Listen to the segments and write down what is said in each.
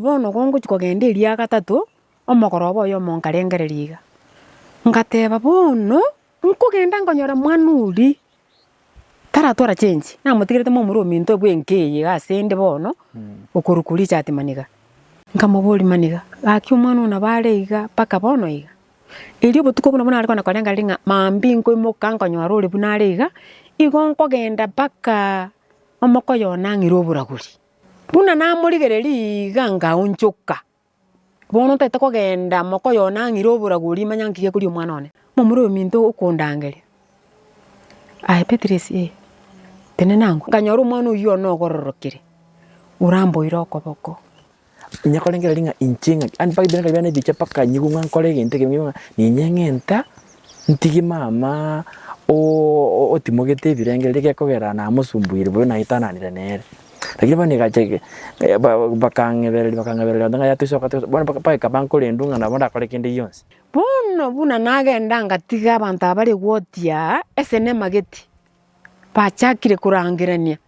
Bono gongo kogenda eria gatatu omogoroba oyo monkarengereriga ngateba bono nkogenda ngonyora mwana uri taratwara change namutigirete momuro minto bwenkeye gasende bono okorukuri chati maniga nkamuburi maniga gaki umwana una bareiga paka bono iga erio botuko bono ariko na korenga ringa mambi nkoimoka nkonyora uri bunareiga igo nkogenda paka omoko yona ngiroburaguri buna namurigereri ganga unchoka bono tete kogenda moko yona ngiroburaguri manyankiye kuri umwana one momuro minto okondangere ai Patrice tene nango nganyora umwana uyu no gororokire urambo iroko boko nyakolengera ringa inchinga an pagi bena kabana dicha paka nyigunga kolege inte kemwe ni nyengenta ntigi mama o timogete birengere rike kogera na musumbuire bo na itananire nere lakini bane gacheke bakangeberera ndanga yatusoka bona paka kabanko lendunga na bonda kolekende yonse bono buna nagenda ngatiga abantu abari gwotia esene mageti pachakire kurangirania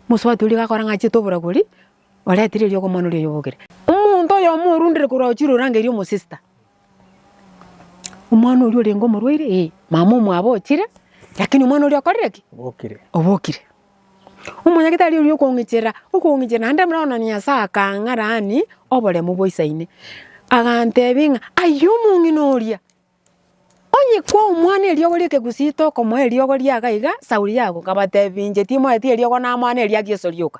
muswati uri gakora ngache toburaguri oretire ryo komanuri yobogere umuntu yo murundire kurachiro rangerio mu sister umwana uri orengo murwire mama mwabokire lakini umwana uri akorereki obokire umunya kitari uri okongicera nande mraona nyasa kangarani obole mu boisaine agantebinga ayumunginoria onye kwa umwana eliogorike gusito komo eliogori agaiga sauri yago kabatebinje timo eti eliogo na mwana eliagiesoriuka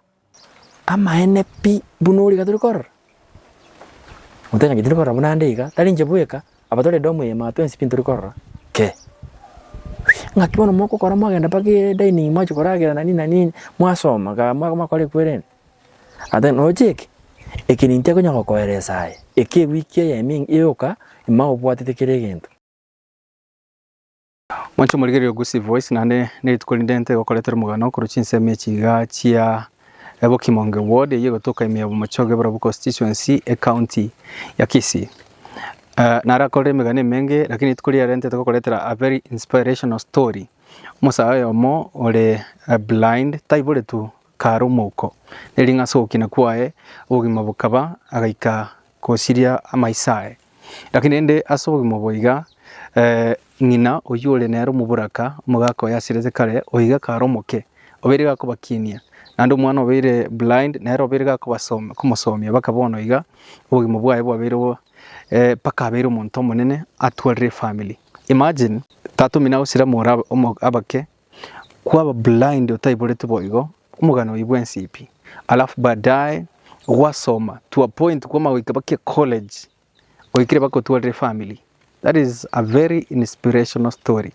ama NP bunuri gaturikor mutenya giturikor bunandeiga tarinje bueka abatore domo ye matwe spinturikor ke ngakibono moko kora magenda pagi dining macho koragira nani mwasoma ga makole kweren aden ojek ekininte ko nyako koeresae eke wiki ya ming yoka imao bwatite kiregento mwancho murigerio gusi voice nane nitukolindente gokoletera mugano kuruchinse mechiga chia ebo Kimonge ward yego toka imya bumachoge bra constituency e county ya Kisii nara kole megane menge lakini tukolia rente tokoletera a very inspirational story musa yomo ole blind taibole tu karo moko nelinga sokina kwae ogima bukaba agaika kosiria amaisae lakini ende asogimo boiga ngina oyule nero muburaka mugako yasireze kare oiga karo moke obere kubakinia nando mwana obere blind nero obere kubasoma kumusomya bakabona oiga ogimo bwaye bwabero paka abero muntu munene atwalre family. Imagine tatu mina usira mura abake kwa blind otayibole tuboigo umugano ibwensipi alafu baadaye wasoma to a point kwa mawikabake college oikire bako twalre family. That is a very inspirational story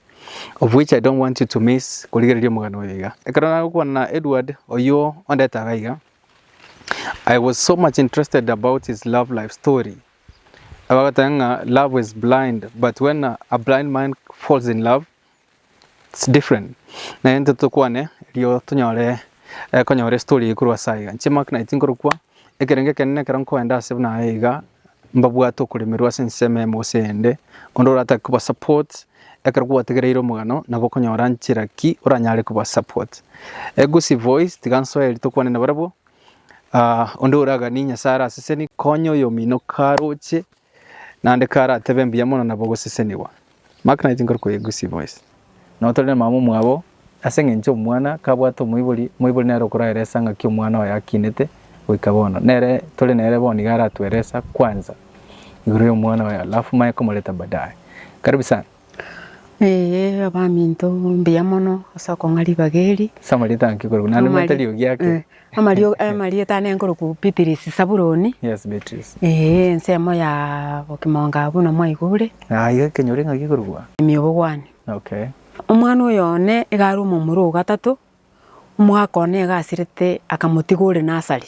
of which I don't want you to miss kuligererio mugano wiga ekarana kwa na Edward oyo ondeta gaiga. I was so much interested about his love life story. Love is blind, but when a blind man falls in love, it's different. Na ente tukwane rio tunyore konyore story ikurwa saiga nchimak na itinkurukwa ekerenge kenene karanko enda sebna aiga mbabwa to kulimirwa senseme mosende ondora atakuba support ekarwa tegereiro mugano nabo konyora nchiraki uranyare kuba support egusi voice tiganso eri tukwane na barabo ondora ninya sara seseni konyo yo mino karoche nande kara tebembia mono na bogo seseniwa makna itinkurukwa egusi voice no tole mamu mwabo asengencho mwana kabwato muibuli nero kuraeresa ngakyo mwana wa yakinete wikabono nere tole nere boni gara tueresa kwanza ngure mwana wa alafu maye komoleta baadaye karibu sana abaminto mbia mono asako ngali bageri samalita nkikuru nane metalio gyake amario tane nkuru ku Patrice Saburoni. Yes, Beatrice. Nsemo ya Kimonga buna mwaigure iga kenyore ngakikuru miobogwani. Okay. Umwana uyone igaru mu muru gatatu umwaka one gasirite akamutigure nasari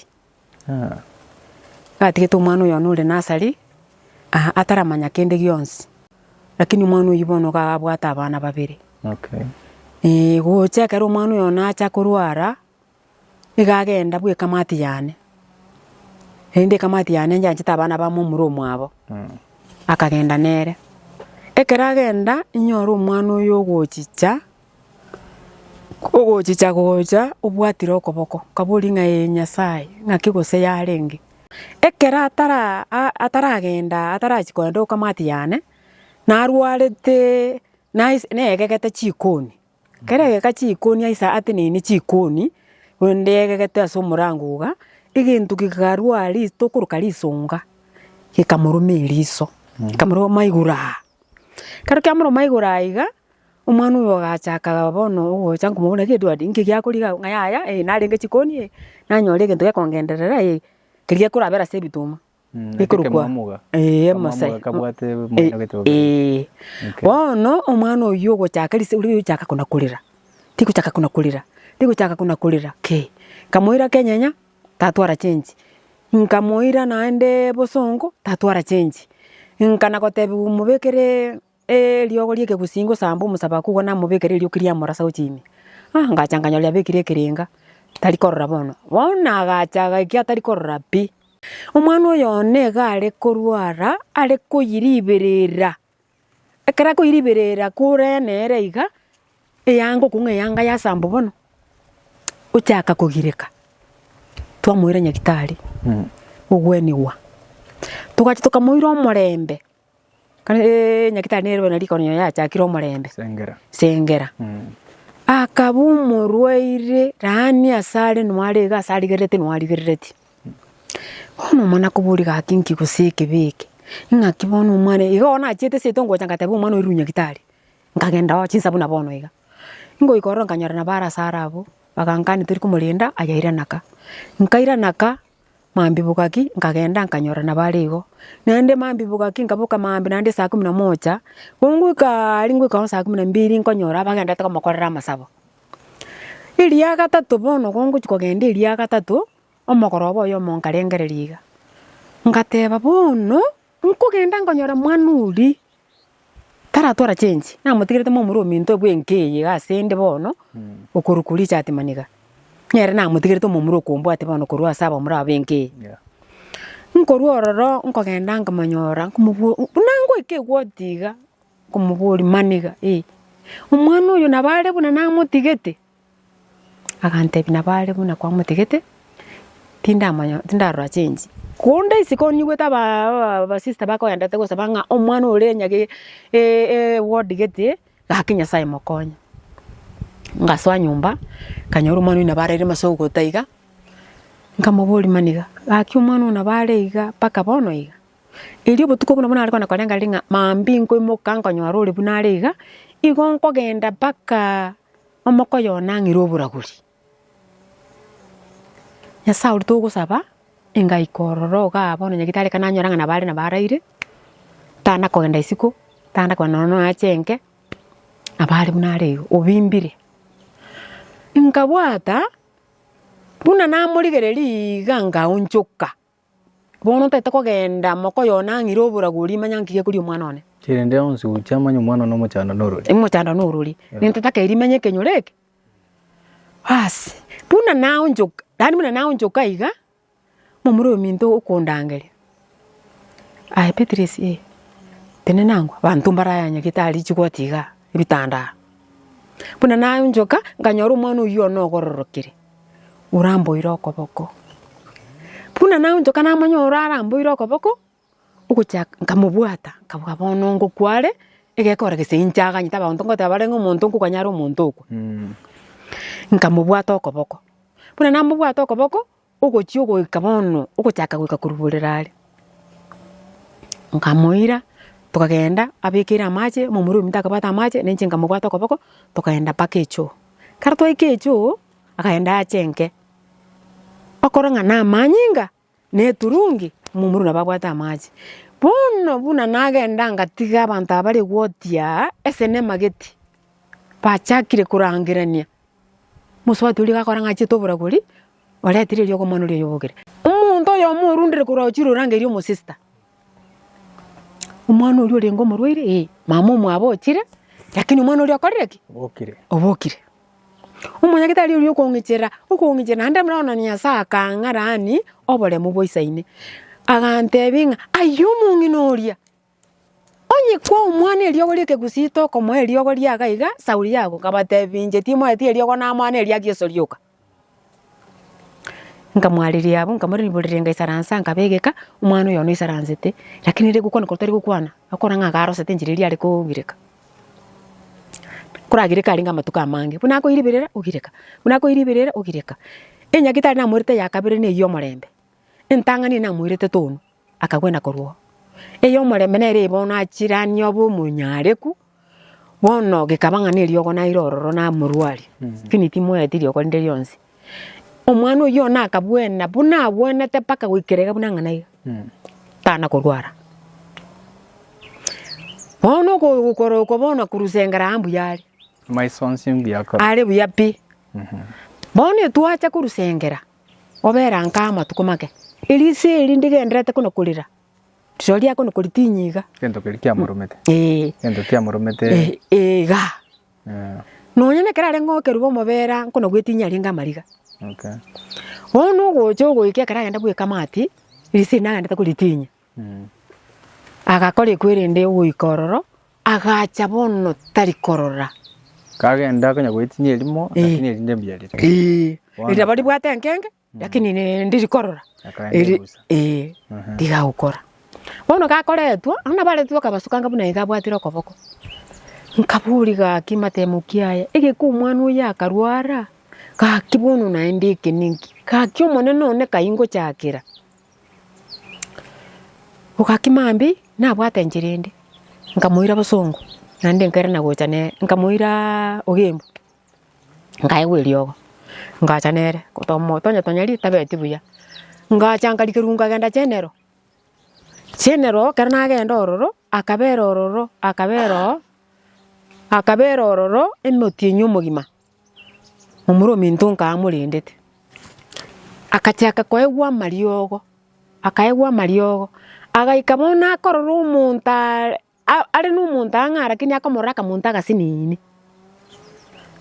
gatigite umwana uyone uri nasari ataramanya kende gyonsi lakini umwana uyibono gabwata abana babiri. Okay. Gochekera umwana uyone acha kurwara igagenda bwe kamati yane ende kamati yane njanje abana ba mu muru mwabo akagenda nere ekeragenda inyoro umwana uyo gochicha gocha ubwatira okoboko kaburi nga Nyasaye ngakigose yarenge ekera ataragenda atarachikoenda ukamati yane narwarete negegete chikoni kerega chikoni aisa ati nini chikoni ndegegete ase omorango egintu gikarwari tokuruka risonga gikamuruma riso gikamuruma maigura karo kiamuruma maigura iga omwana oyo agachaka bono ogocha nkomobona gedwadi nki giakoriga ng'ayaya narenge chikoni nanyora egento gekongenderera keria kurabera se bituma bikurukwa masai bono omwana oyo ogochaka rise uri ochaka kuna kurira tiguchaka kuna kurira ke kamoira kenyenya tatwara change nkamoira naende bosongo tatwara change nkana gotebi mubekere riogo rieke gusingo sambo musaba kugo na mubekere rio kiria morasa uchimi ngachanganya ria bekire kiringa tari korora bono agachaga iki atari korora pi omwana oyo nega are korwara are kuyiriberera ekera kuyiriberera kurenere iga eyango kunga yanga ya sambo bono uchaka kugireka twamwira nyagitari ugweniwa tugacha tukamuira omorembe kana nyagitari nero na riko nyo yachakira omorembe sengera akabumurwaire rani asare nwariga asarigerete nwarigerete ono mwana kuburi gakinki gusike beke ngakibona umwana iga ona achete setongo changatabu umwana irunya gitari ngagenda wa chinsabu na bono iga ngo ikoro nkanyara na bara sarabo bagangani turi kumulinda ayaira naka nkaira naka mambi bugaki ngagenda nkanyora na barigo nende mambi bugaki ngabuka mambi nande saa 11 ungwika lingwika saa 12 nkonyora bagenda takamukorera amasabo iria gatatu bono gongo chikogenda iria gatatu omokorobo yo monkarengereriga ngateba bono nkugenda nkonyora mwanuri taratwara change namutigirete momuro minto bwenkeye gasende bono okurukuri chati maniga nyere namutigirete momuro kombo ati bono korwa saba muri abenke nkorwa ororo nkogenda nkamanyora nkumubu nango ikegwotiga kumuburi maniga omwana oyo nabare buna namutigete agantebi nabare buna kwa mutigete tindarora change konda isikoni gweta ba sister bako yandate gusabanga omwana urenyage ward gete gakinya sai mokonya ngaswa nyumba kanyoro mwana ina barere masoko taiga nkamuburi maniga aki omwana una bareiga paka bono iga ilio butuko buna ariko nakorenga ringa mambi nko imokango nyorore buna reiga igonko genda paka omoko yona ngirobura guri ya sauri to gusaba inga ikororo ga bono nyagitari kana nyoranga na bari na baraire tana kogenda isiko tana kwa nono achenge abari munare obimbire nkabwata buna namurigereri ganga unchuka bono tete kogenda moko yona ngirobura guri manyangiye kuri omwana one kirende onsi uchamanya omwana no mochana noruri mochana noruri nintaka irimenye kenyoreke basi buna na unchuka dani buna na unchuka iga momuro minto ukondangere Petrisi tene nangwa bantu mbaraya gitari chigwatiga ibitanda buna nayo njoka nganyora umwana uyo no gororokire urambo iroko boko buna nayo njoka namanyora arambo iroko boko uguchaka nkamubwata kabwa bono ngo kware egekora gisinjaga nyita bantu ngo tabarenga umuntu nkukanyara umuntu uko nkamubwata okoboko buna namubwata okoboko ugochi ugoikabono uguchaka gwika kuruburerare nkamuira tukagenda abikira amache mumuru mitaka bata amache nenje nkamubwata okoboko tukagenda pakecho karto ikecho akaenda achenke okoronga na manyinga ne turungi mumuru na babwata amache bono buna nagenda ngatiga abantu abari gwotia esene mageti pachakire kurangirania muswati uli gakoranga chitobura guri wale atire yoko manuri yobogere umuntu yo murundire kurachiro range ryo mu sister umwana uri orengo murwire mama mwabokire lakini umwana uri akorereki obokire umunya kitali uri okongicera nande mraona nya saka ngarani obole mu boisaine agantebinga ayumunginoria onye kwa umwana eliogo lieke gusito komo eliogo liaga iga sauri yago kabatebinje timo eti eliogo na mwana eliagie sorioka nkamwariria abo nkamuririmburire ngaisaransa nkabegeka umwana uyo no isaransete lakini ri gukona kutari gukwana akora ngagaro sete njiriri ari kugireka kuragireka ari ngamatuka amange bunako iribirira ugireka bunako iribirira ugireka enya gitari na mwirite yakabire ne iyo morembe entangani na mwirite tonu akagwena korwo eyo morembe na ri bona chirani obo munyareku bono gikabanga ne riogo na irororo na murwari finiti moya tirio ko nderi yonsi omwana uyo nakabwena buna bwenete paka gwikirega buna ngana tana kurwara bono ko bono kurusengera ambu yari maisonsi mbiakora ari buyapi bono tuacha kurusengera obera nkama tukumake ilise ilindigendrete kuno kulira Tisholi yako nukulitinyiga. Kendo kilikia murumete. Kendo kia murumete. Ga. Nonyene kerare ngoke rubo mobera nkono gwitinya linga mariga. Okay. Ono gocho goikia kerare ndabuye kamati ilise nagenda kulitinya. Agakore kwerende uikororo agacha bono tari korora. Kagenda kanya gwitinya elimo lakini elinde mbyalira. Ira bali bwate nkenge lakini ndiri korora. Diga ukora. Bono gakoretwo ana baretwo kabasukanga buna igabwatira koboko nkaburiga kimatemukiaya igiku mwana uya akarwara ka kibono na ndike ninki ka kyomone none kaingo cyakira ukakimambi nabwate njirinde nkamuira basongo nande nkere nagochane nkamuira ogembo ngaiwe ryogo ngachanere kotomo tonya tonyari tabeti buya ngachanga kirunga genda chenero Chenero karena agenda ororo akabera ororo emotinyo mugima umuro mintunka amurindete akachaka kwaegwa mariogo agaikabona kororo umunta ari numunta ngara kini akomoraka munta gasinini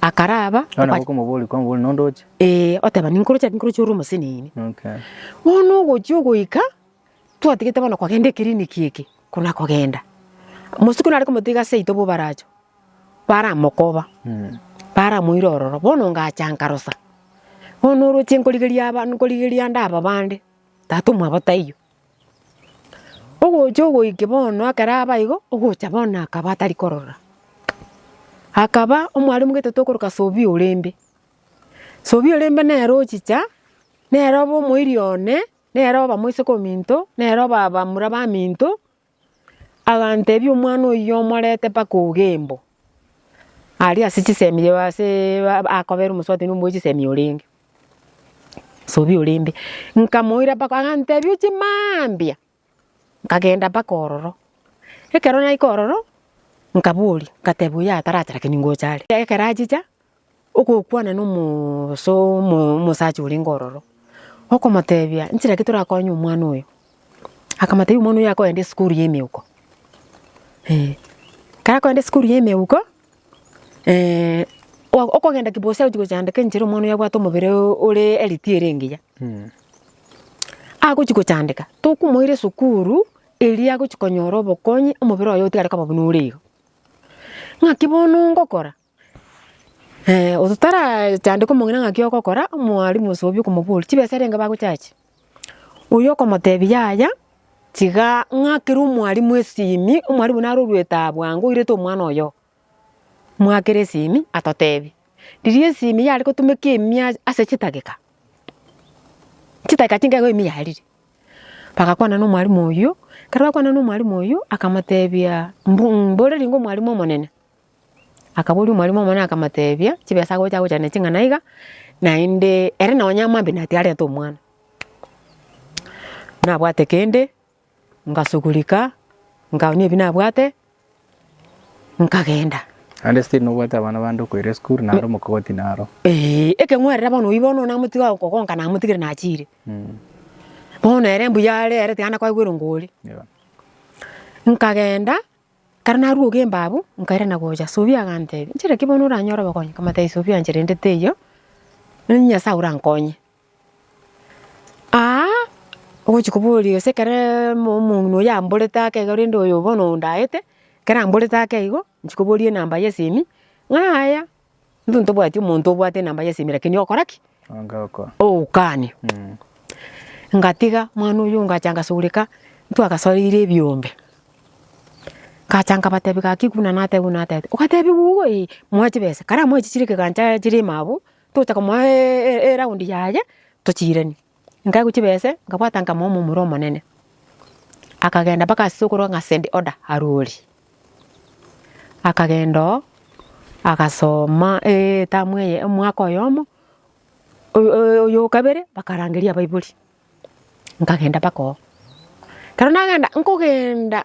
akaraba ana ko mubuli kwa mubuli nondoje oteba ninkurucha rumo sinini okay wono gocho goika tuatigite bana kwa gende kliniki iki kuna kogenda musuku nari kumutiga seito bo baracho para mokoba para muirororo bono ngachankarosa bono ruche nkoligeria abantu nkoligeria ndaba bande tatumwa batayo ogocho ikibono akaraba igo ogocha bona akabatari korora akaba omwalimu getotokoroka sobi olembe nero chicha nero bo muirione nero ba moise kominto nero baba muraba minto agante bi umwana uyo morete pakugembo ali asichisemiye base akobera umuswati numbuchisemi olinge sobi olimbe nkamuira pakagante bi uchimambia nkagenda pakororo ekero na ikororo nkabuli katebuya ataratara kiningo chale ekerajicha okokwana no musachi ulingororo okomotebia nchira kitura konyu umwana uyo akamatebia umwana uyo akoende skuru yeme uko kara koende skuru yeme uko okogenda kibose uko chandike nchira umwana uyo agwato mubere ule elitiere ngiya aguchiko chandika tukumuire sukuru eli aguchikonyoro bokonyi umubere oyo utigare kababunurigo ngakibono ngokora ututara chandiko mungina ngakyo kokora mwalimu sobi kumubuli chibeserenga baguchachi uyo komotebia aya tiga ngakiru mwalimu esimi umwalimu narurweta bwangu ireto umwana oyo mwakere simi atotebi ndirie simi yari kotumeke emia ase chitageka chinga imi yarire pakakwana no mwalimu oyo karabakwana no mwalimu oyo akamotebia mbore ringo mwalimu monene akabuli mwalimu mwana akamatebia chibesa gocha gocha ne chinga naiga na inde ere na onyama mbe na tiare to mwana na bwate kende ngasugulika ngaoni bina bwate nkagenda ande still no bwate abana bando ko ire school na ro mukoti naro eke ngwerera bano ibono na mutiga kokonka na mutigire na chire bono ere mbuyale ere tiana kwa gwiro ngoli nkagenda karena ruoge mbabu nkaira na goja sobia gante nchire kibono uranyora bakonye kamata sobia nchire ndete iyo nya saura nkonye ogochikubuli sekere muno ya mboleta ke gorindo yo bono ndaete kera mboleta ke igo nchikubuli namba yesimi ngaya ndunto bwati umuntu bwate namba yesimi lakini okoraki Ngako. ukani ngatiga mwana uyu ngachanga sulika mtu akasorire byombe kachanga batebi kakikuna nate ukatebi gugo mwachi bese kara mwachi chirike kancha chiri mabu tuchaka mwa round yaje tuchirani ngai kuchibese ngabwata ngamomo muromo nene akagenda baka sukuru nga send order aruri akagendo akasoma tamwe mwaka oyomo uyu kabere bakarangiria Bible ngagenda bako karona ngenda nkogenda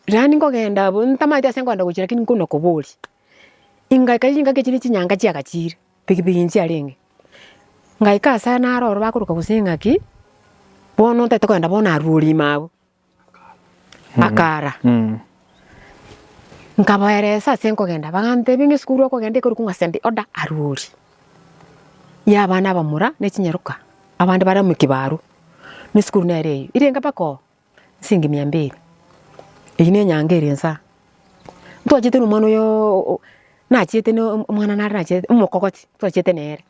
rani ngogenda ntamati asengonda kuchira kini kuno kubuli inga kayinga kechini chinyanga chia kachira pikipiki nchi alenge ngai kasa na roro bakuruka kusinga ki bono tete kwenda bona aruri mabu akara nkabaeresa senkogenda bagante bingi skuru okogenda kuri kunga sendi order aruri ya bana bamura nekinyaruka abandi bara mukibaru ni skuru nareyo irenga pako singi 200 ine nyangere nsa twachete n'umwana yo nachete no umwana nari nachete umukokoti twachete nere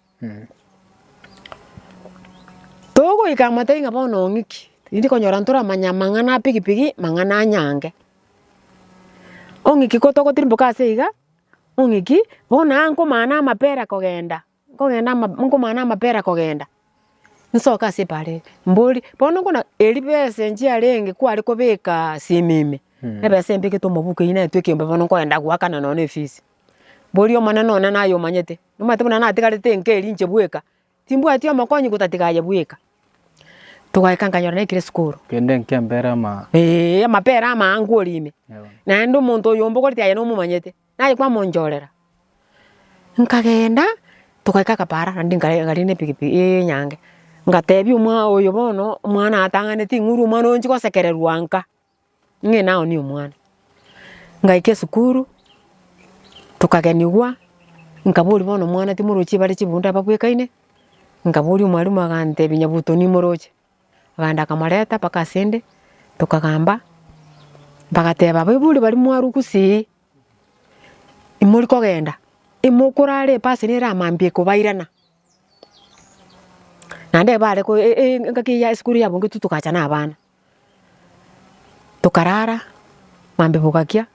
togo ikamata inga bono ngiki ndi konyora ntura manyamanga na pikipiki mangana nyange ongiki kotoko tirimbuka seiga ongiki bona anko mana mapera kogenda mungu mana mapera kogenda nsoka separe mbuli bono kuna elibese njia lenge kwali kobeka simime ebe sempeke to mabuke ina tweke mba bono kwenda gwakana none fisi mbuli omana nona nayo manyete nomate bona na atikalete nkeli nche bweka timbu atio makonyi kutatigaye bweka tugaikanganyora nekire skuru kende nkembera ma mapera ma angolime na ndo muntu yombo koliti aye no mumanyete naye kwa monjorera nkagenda tugaika kapara ndi ngarine pikipiki nyange ngatebi umwa oyo bono mwana atangane ti nguru mwana onji kosekererwa nka nge nawo ni umwana ngaike skuru tukageniwa nkabuli bono mwana ti muruchi bari chibunda babwekaine nkabuli mwalimu agante binyabuto ni muroche aganda kamareta paka sende tukagamba bagateba Bible bari mwaru kusi imuri kogenda imukurare pasi ni ramambie kubairana nande bare ko ngaki ya skuru yabo ngitu tukacha na abana tukarara mambe bukakia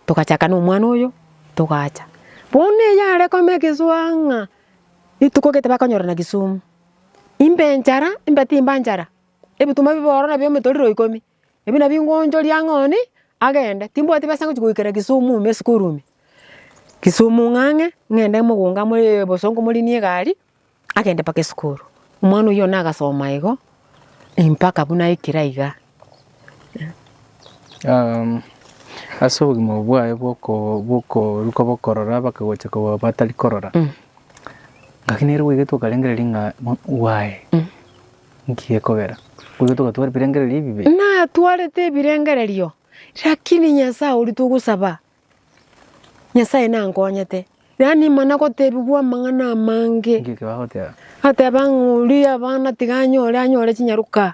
tukachaka no mwana uyo tukacha bone yare ko mekizwanga itukogete bakanyora na Kisumu imbenjara imbati imbanjara ebituma biboro na byo metoriro 10 ebina bingonjo lyangoni agenda timbo ati basango chikuikera Kisumu me skuru me Kisumu ngange ngende mugunga muri bosongo muri nie gari agende pake skuru umwana uyo nagasoma igo impaka buna ikiraiga aso bugimo bwaye bwoko ruko bokorora bakagocha ko batali korora ngakinero wigeto kalengere linga wae ngiye kobera wigeto katwara birengere libibe na twarete birengere lyo lakini nyasa uri tugusaba nyasa ina ngonyete yani mana ko tebugwa mangana mange ngike bahotea ate banguri abana anyore kinyaruka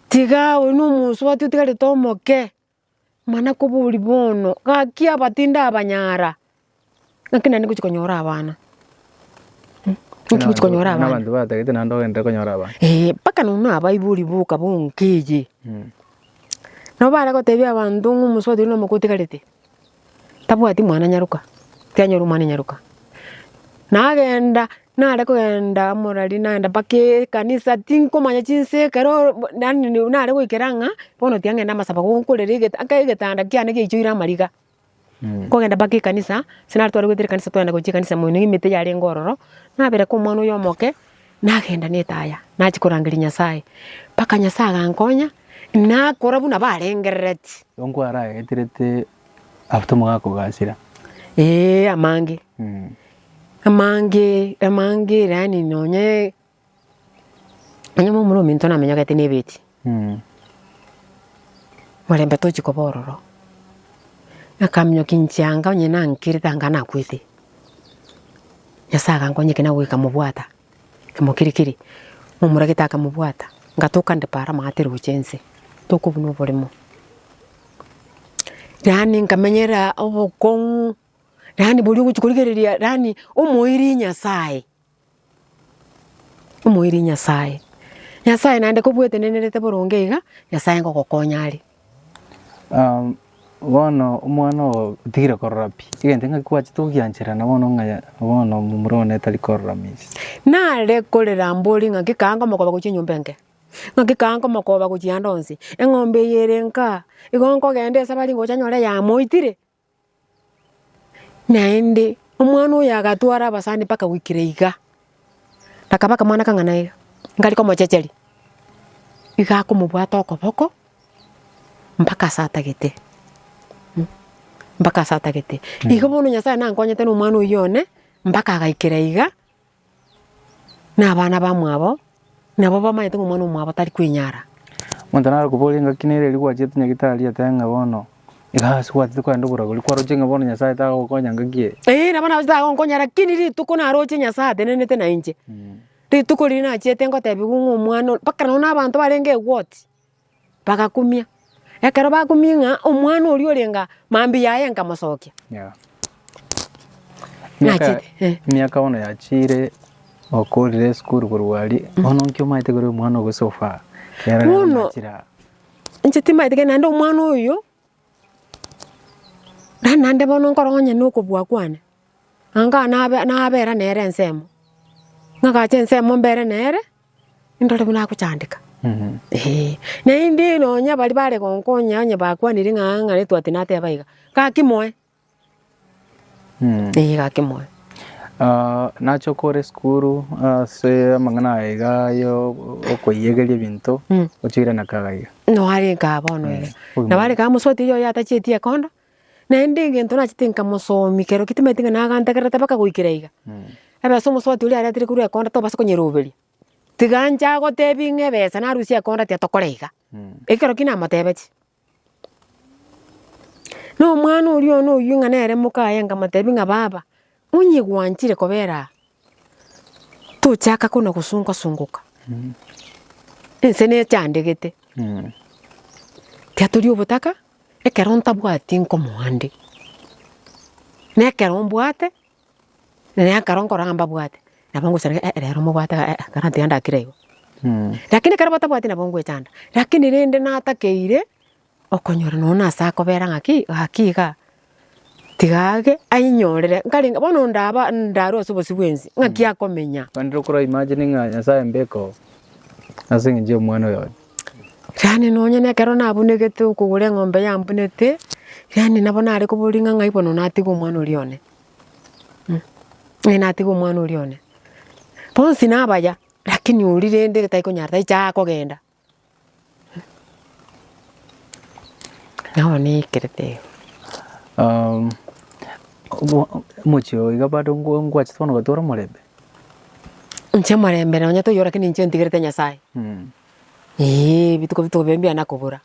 tiga onu musu watu tigale tomoke mana ko buri bono gakia batinda abanyara ngakina ni kuchikonyora abana kuchikonyora abana nabantu batagite nando ende konyora abana paka nuno abaiburi buka bunkije no bara ko tebya abantu musu watu no mukutigalete tabu ati mwana nyaruka tianyoru mwana nyaruka nagenda nare kugenda morali naenda pake kanisa tinko manya chinse kero nani nare guikeranga bono tiangenda masaba kunkurerige akaigitanda kiane gichuira mariga kugenda pake kanisa sinari twari gwitire kanisa twenda guchi kanisa mwini imite yari ngororo nabere ko mwana uyo moke nagenda netaya nachikurangiri Nyasaye paka Nyasaye gankonya nakora buna barengereti onko ara etirete after mwako gasira amange amange rani nonye anyamo muno minto na menyaga tene beti marembe tochi ko bororo akamnyo kinchanga onye na nkirita ngana kwite Nyasaga nkonye kena wika mubwata kimokirikiri mumuragita akamubwata ngatoka ndepara matero uchense toko buno volemo rani nkamenyera obokong rani buli guchikurigereria rani umuiri Nyasaye umuiri Nyasaye nande kobwete nenerete boronge iga Nyasaye ngogokonya ari bono omwana utigire korora pi igente ngakwachi tugiancherana bono ngaya bono mumurone tari korora misi nare korera mbori ngakikanga mokoba guchi nyumbenge ngakikanga mokoba guchi andonsi eng'ombe yerenka igonko gende sabari ngocha nyore ya moitire naende omwana oyo agatwara abasani paka wikire iga takabaka mwana kang'ana iga ngari komochecheri iga akomobwata okoboko mpaka satagete igo bono Nyasaye nankonyete na omwana oyo one mpaka agaikera iga na abana bamwabo nabo bamaete omwana omwabo tari kwinyara monto naro kubori ngakinere rigwachete nyagitari atenga bono iga swatite kwenda buragori kwaroche nga bono Nyasaye tagokonya ngakie nabo nabo tagonkonya lakini rituko naroche Nyasaye tenenete na inche rituko riri nachiete ngotebiwa omwana mpaka nona abanto barenge egwoti bagakumia ekero bakumia ng'a omwana oria orenga mambi yaye nkamosokia miaka bono yachire okorire esukuru korwari bono nkio maete kore omwana ogosofa bono inche timaete nande omwana oyo nande bono nkoronya nokobua kwane anga nabera nere ensemo ng'agacha ensemo mbere nere indore buna agochandika naende nonya bari bare gonkonya onye bakwanire ng'ang'are twati nateba iga gakimoe gakimoe nachokore esukuru ase amang'ana aiga yo okoiyegeria ebinto ochire nakagaiga noare nkabono iga nabare kamoswati iyo yatachieti ekondo naende egento nachete nkamosomi kero kitimeti ng'a nagantegerete mpaka goikera iga ebesa omoswati oria aretire korwa ekonda tobasa konyeroberia tiga nchagotebi ng'ebesa narusia ekonda tia tokore iga ekero ki namotebechi na omwana oria ono oywo ng'a nere mokaye nkamotebi ng'a baba onyegwanchire kobera tochaka kona gosungasunguka ense nechandegete tiatoria obotaka ekero ntabwati nkomoande nekero mbwate nekero nkoranga mbabwate nabo ngosarega rero mobwate kana tiandakire igo lakini kero batabwati nabo ngwechanda lakini rende natakeire okonyora nona asa kobera ng'aki gakiga tigage ainyorere nkaringa bono ndaro osobosi bwensi ng'aki akomenya bandiro kora imagine ng'a Nyasaye mbeko ase ng'inche omwana oyo yani nonya nekero nabunegete okogora eng'ombe yambunete yani nabo nare kobori ng'ai bono natiga omwana oria one natiga omwana oria one bonsi nabaya lakini ori rende taikonyara taichakogenda nao nikerete mochio iga bado ngwachete bono gatora morembe nche morembe nonya toyo lakini nche ntigerete Nyasaye bituko bembia nakobora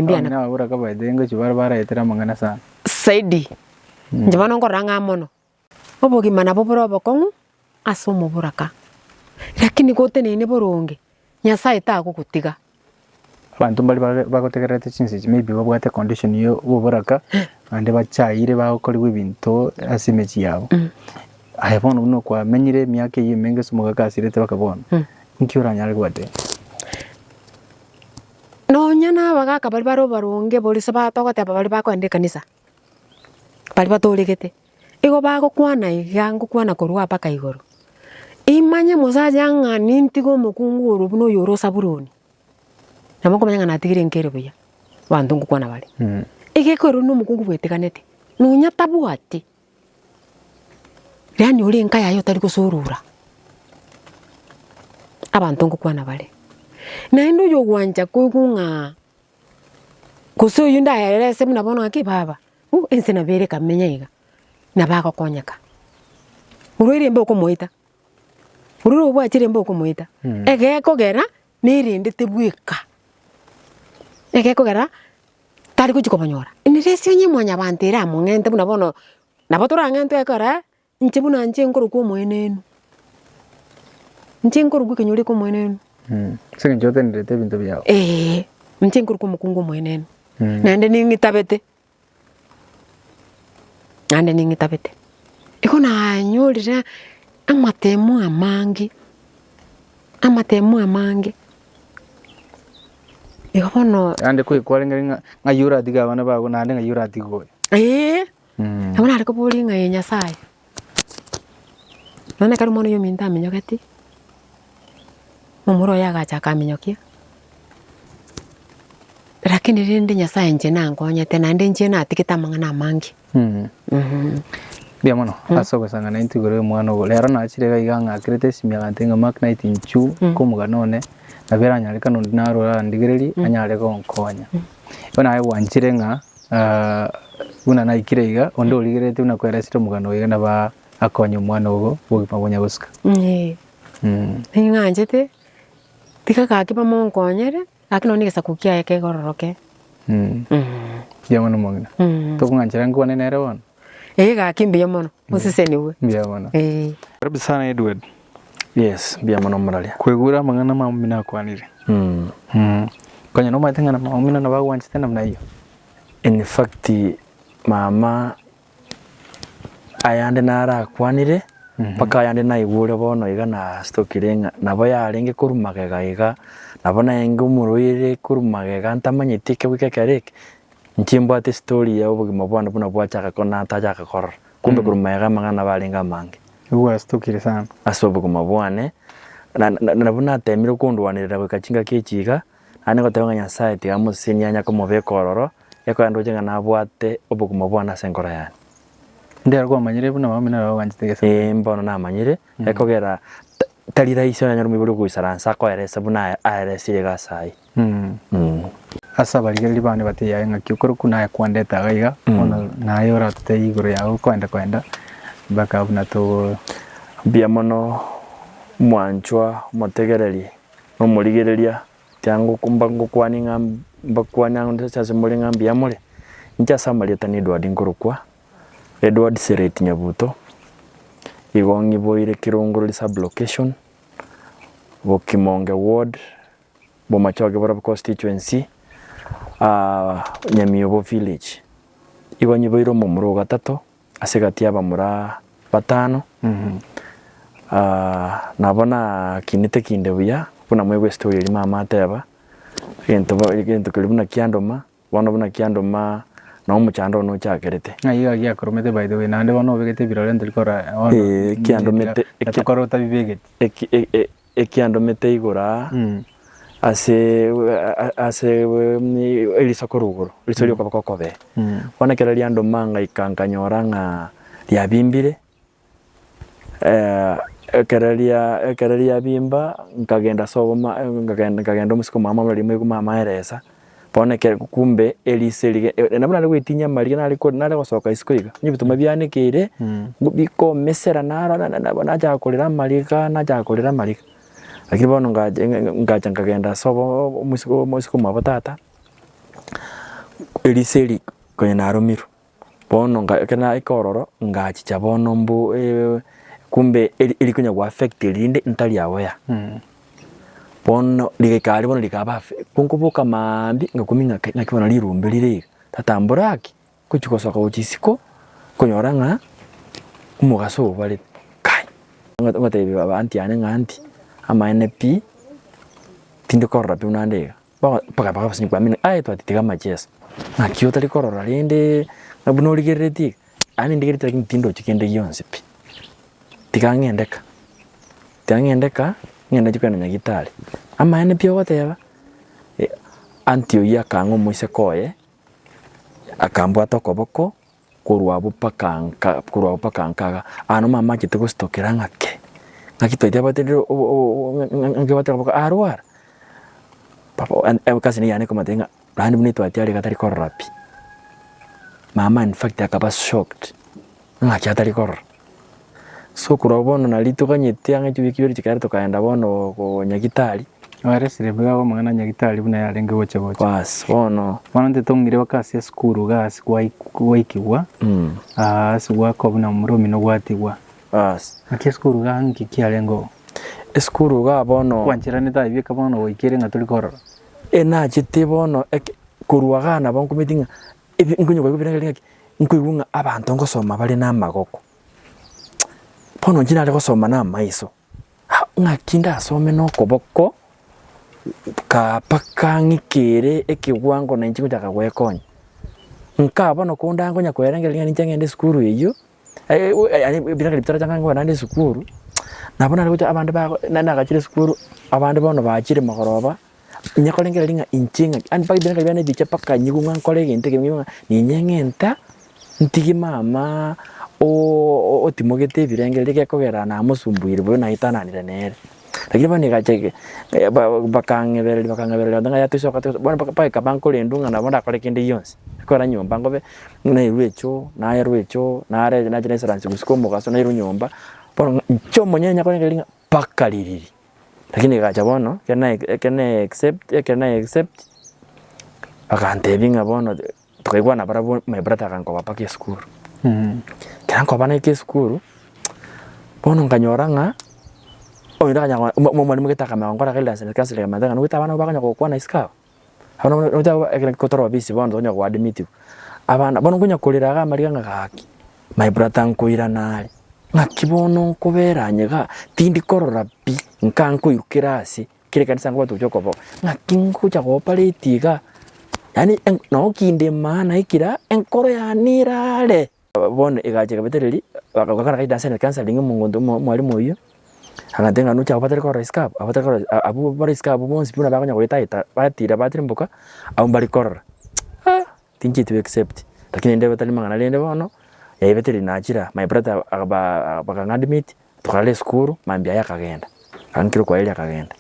mbia nabura kabaide ngochi baraetera amang'ana sana saidi nche bono nkorora mono obogima nabo bora obokong'u ase omoboraka lakini gotenene boronge Nyasaye tagogutiga abantu mbari bagotegerete chinsi maybe babwate condition yo boboraka ande bachaire bagokoriwa ebinto ase emechi yabo aya bono buno kwamenyire emiaka eye emenge somogakasirete bakabona nkio oranyare gwate nonya nabagaka bari baro baronge borise batogoteba bari bakoenda ekanisa bari batoregete igo bagokwana iga ngokwana korwa mpaka igoro imanye mosaja ng'ani ntiga omokungu oru buna oyo ore osaburoni nabo nkomanya ng'a natigire nkere buya banto ngokwana bare egekero na omokungu bwetiganete nonya tabwati yani ore enka yayo tari gosorora abantu ngokwana bare naende oyo gwanja koigwa ng'a gose oyo ndaerese buna bono ng'aki baba ense nabere kamenya iga nabagokonyeka orwaire mbe okomoita orwaire obwachire mbe okomoita egekogera nerendete bweka egekogera tari gochi kobonyora neresi onye mwanya bantu ere amo ng'ente buna bono nabo torang'ente ekora nche buna nche nkorokwa omwenenu nche nkorokwa kenyori kwa omwenenu sege nchotenerete ebinto byao nche nkorokwa omokungu omwenenu naende ning'itabete igo nanyorire amatemo amangi amatemu amange igo bono ande kwikwarengeri ng'a yura tiga bana bago nande ng'a yura tigo abona ariko buri ng'a Nyasaye none kari mono yominta amenyogati momuro yagacha akamenyokia lakini rindi Nyasaye nje nangonyete nande nje natikita mang'ana amange bia mono asogo sanga na intigore mwana go lero na chire ga iganga krete simya gantenga mark night inchu kumuga none na bera nyareka no naro ndigereri anyare go nkonya bona ai wanchire nga una na ikirega ondo ligerete una kweresito mugano igana ba akonya mwana go bugima bonya guska nganjete tika kakiba monkonyere akino nigesa kukia yake gororoke bia mono mongina to kunganchira ngone nere wona gakimbia mono musise niwe bia mono karibu sana Edward. Yes, bia mono muralia. Kwegura mang'ana maumina kwanire. Kanya no matengana maumina na bagu wanchite namna hiyo. In fact mama ayande nara kwanire paka ayande na igure bono iga na stokirenga nabo yarenge kurumagega iga nabona enge umuruire kurumagega ntamanyitike wikekereke nchimbo ate story ya ubugima bwana buna bwachaka kona atajaka kor kumbe kurumagega mang'ana balinga mange uwa stokire sana asobugima bwane nabona temire kundwanirira gwikachinga kichiga ane gotebanga Nyasaye tiga musini anya komobekororo yako andoje ngana bwate obugima bwana senkora yani ndero kwa manyire buna maumina na wanchitegesa mbono na manyire ekogera talira iso ya nyarumi buru kuisaransa ko eresa buna aeresi gasai asa barigeri bane batiya nga kyukuru kuna kwandeta gaiga ona nayo ratute iguru yawo kwenda baka buna to bia mono mwanchwa motegereri no murigereria tangu kumbango kwaninga mbakwana ndetse muri ngambia muri ncha samaria tani Edward ngurukwa Edward Sereti Nyabuto igongi boire kirunguru sub location Bokimonge ward Bomachoge bora constituency Nyamiyobo village igonyi boiro mu muro gatatu asegati abamura batano nabona kinite kinde buya buna mwe story iri mama ateba gento kilibuna kiandoma buna kiandoma no muchando no chakerete ayiga gya koromete by the way nande bano begete birole ndikora kiandomete ekokoro tabibegete ekiandomete igora ase elisakoruguru lisoli kokobe bona kera liando manga ikankanyora nga lyabimbire ekeralia bimba nkagenda soboma nkagenda musiko mama bali mwe mama eresa pone ke kumbe eliseli nabona ali gwitinya mali nali gosoka isikoiga nyibituma byanikire biko mesera nabona ajakolera malika najakolera malika lakini bono ngaja nkagenda sobo musiko mabotata eliseli kwenye narumiru bono kana ikororo ngachicha bono mbu kumbe ilikunya ku affect linde ntali yawoya bono ligekali bono likaba kunkubuka mambi ngakuminga nakibona lirumbelire tatamburaki kuchikosoka uchisiko kunyoranga umugaso bale kai ngatabe abantu yane nganti ama NP tindikorra tunandega paka basinikwa mina aitwa titiga majes nakiyota likorora linde nabuno ligereti ani ndigereti lakini tindo chikende yonse pi tikangendeka ngenda chikana nyagitali ama NP whatever antio ya kango moise koye akambwa tokoboko kurwa bupakankaga ano mama kitego stokera ngake ngakitoitia batero ngebatero boko arwara papa kasi ni yani komatenga rani bunito atiari katari korrapi mama in fact akaba shocked ngaki atari korra so kurobono nalito kanyete angacho bikibiri chikari tokaenda bono ko nyagitali waresire bwa mwana nyagitali buna yarenge boche bas bono nte tongire wakasi ya skuru gasi kwaikiwa sigwa ko buna muromi no gwatigwa bas akia skuru gangi kialengo skuru ga bono kwanchira neta ibika bono wikire ngatuli korora na chite bono kuruaga na bonko meeting nkunyo kwa kubiranga nkuigunga abantu ngosoma bali na magoko bono njina le gosoma na maiso ng'akinda asome no koboko kapaka ng'ikere ekiwango na inchi kuchaka gwekonya nkaba no kunda ngonya kwerengeria ninche ngende skuru iyo biraka bitara changa ngo nande skuru nabona rikucha abandi ba nanda gachire skuru abandi bono bachire magoroba nyakolengera linga inchinga and pa biraka bane dicha paka nyigunga nkole gente kimwe ni nyengenta ntigi mama o timogete birengere gekogera na musumbuire bo na itananire nere lakini bani gacheke bakangeberera ndanga yatusoka bona pa kabanko lendunga na bonda kole kinde yonse kora nyomba ngobe na irwecho na irwecho na are na jene saransi kusikomo kaso na iru nyomba bona chomo nyanya kole linga pakaliriri lakini gacha bono kene accept akantebinga bono tukaigwa na barabo my brother kanko bapake school kanko bana ke school bono nganyoranga oira kanya mwalimu kitaka mangora kile dance kasi le madanga nuita bana bakanya kwa na iskao abana nuita ekene kotoro bisi bono tonya kwa admit abana bono kunya kulira ga mari nga gaki my brother nkoira nali ngakibono nkoberanye ga tindi korora pi nkanko yukirasi kire kanisa ngo tucho kobo ngakinko cha operate ga yani no kinde mana ikira enkoro ya nirale bono igaje kabetereri bakakara kai dance counseling mungondo mwalimu oyo akatenga nucha abatari ko riskap abatari ko abu bariskap bonsi puna bakanya kuleta batira batrimbuka au bari korra tinji to accept lakini ndebe tali mangana lende bono ya beteri nachira my brother bakanga admit tukale skuru mambia yakagenda kankiro kwa ile yakagenda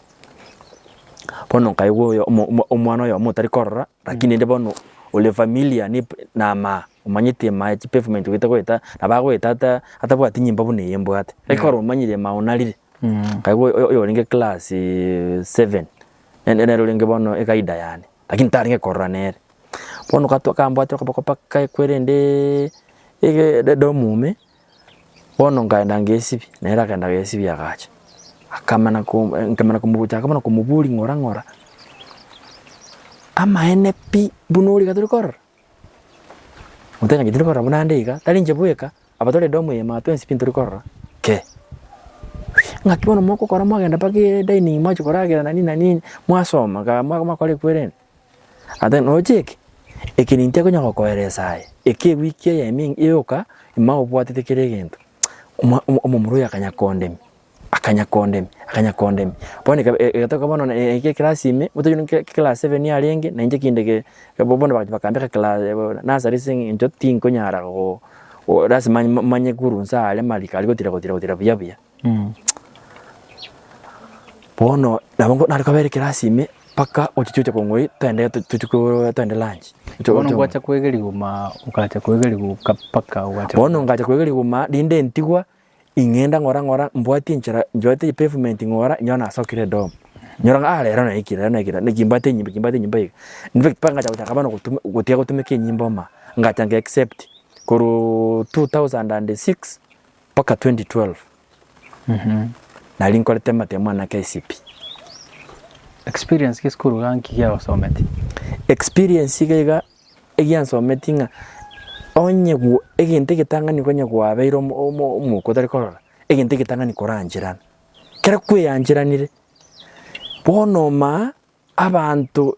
bono kaiwo yo omwana yo mutari korra lakini ndebe bono ole familia ni nama umanyite ma pavement kwita nabagweta atabwa tinyimba bune yembo ate ekoro umanyire maonalire kaiwo yo linge class 7 ene linge bono ekaida yani lakini taringe korra nere bono katoka ambwate kopaka kwerende ege domume bono ngaenda ngesibi nera kaenda ngesibi akacha akamana kumubucha akamana kumubuli ngora ama NP bunuri katurikor mutanya giturikor bunandika talinje bueka abatole domu ye matwensi pinturikor ke ngakibona moko kora mwagenda pake dining macho koragira nani mwasoma ka mwakole kwerene ate no cheki ekininte konya kokoeresaye eke wiki ya ming yoka ima obwatete kiregento omumuru akanya condemn bone gatoka bono eke class ime mutoyun class 7 ya lenge na nje kindege bobono bakambeka class nursery sing into tinko nyara go ras manye kurunsa ale malika alikotira buya bono nabongo narikabere class ime paka ochichucha kongoi twende lunch bono ngwacha kwegeri guma ukacha kwegeri paka ukacha bono ngacha kwegeri guma dinde ntigwa ingenda ngora mbwati nchira njote pavement ngora nyona asokire dom nyora alera na ikira nikimbate nyimba ika in fact panga cha kabano gutia gutumike nyimbo ma ngacha nge accept kuru 2006 paka 2012 na linko tema na KCP experience kiskuru ganki ya someti experience ga egian sometinga onye gu eginte kitangani konya kwa beiro mu kotari korora eginte kitangani koranjirana kera kwe yanjiranire bono ma abantu